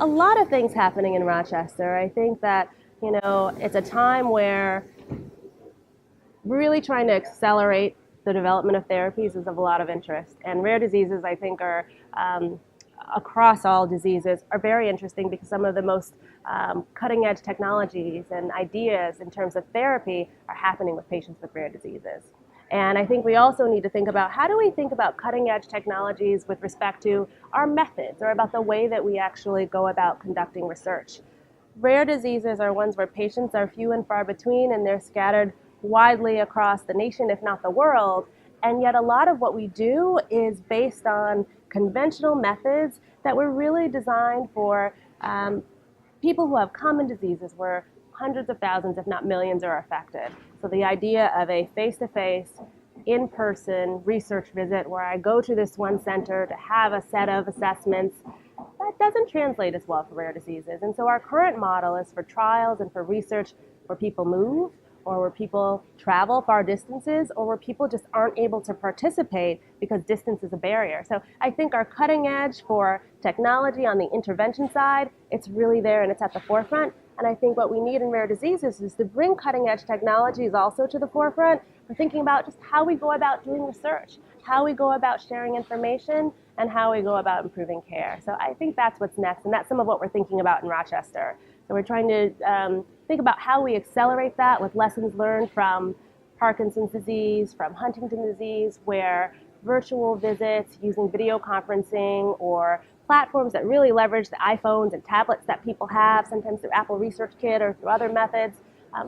A lot of things happening in Rochester. I think that, it's a time where really trying to accelerate the development of therapies is of a lot of interest. And rare diseases, I think, are across all diseases, are very interesting because some of the most cutting edge technologies and ideas in terms of therapy are happening with patients with rare diseases. And I think we also need to think about how do we think about cutting edge technologies with respect to our methods or about the way that we actually go about conducting research. Rare diseases are ones where patients are few and far between and they're scattered widely across the nation, if not the world. And yet a lot of what we do is based on conventional methods that were really designed for people who have common diseases where hundreds of thousands, if not millions, are affected. So the idea of a face-to-face, in-person research visit where I go to this one center to have a set of assessments, that doesn't translate as well for rare diseases. And so our current model is for trials and for research where people move, or where people travel far distances, or where people just aren't able to participate because distance is a barrier. So I think our cutting edge for technology on the intervention side, it's really there and it's at the forefront. And I think what we need in rare diseases is to bring cutting edge technologies also to the forefront for thinking about just how we go about doing research, how we go about sharing information, and how we go about improving care. So I think that's what's next, and that's some of what we're thinking about in Rochester. So we're trying to think about how we accelerate that with lessons learned from Parkinson's disease, from Huntington's disease, where virtual visits using video conferencing or platforms that really leverage the iPhones and tablets that people have, sometimes through Apple Research Kit or through other methods,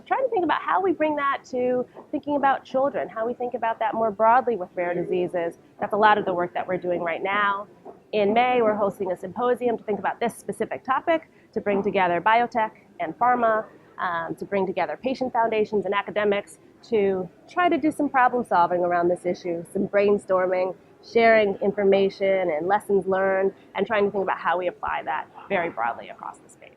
trying to think about how we bring that to thinking about children, how we think about that more broadly with rare diseases. That's a lot of the work that we're doing right now. In May, we're hosting a symposium to think about this specific topic, to bring together biotech and pharma, to bring together patient foundations and academics to try to do some problem solving around this issue, some brainstorming, sharing information and lessons learned, and trying to think about how we apply that very broadly across the space.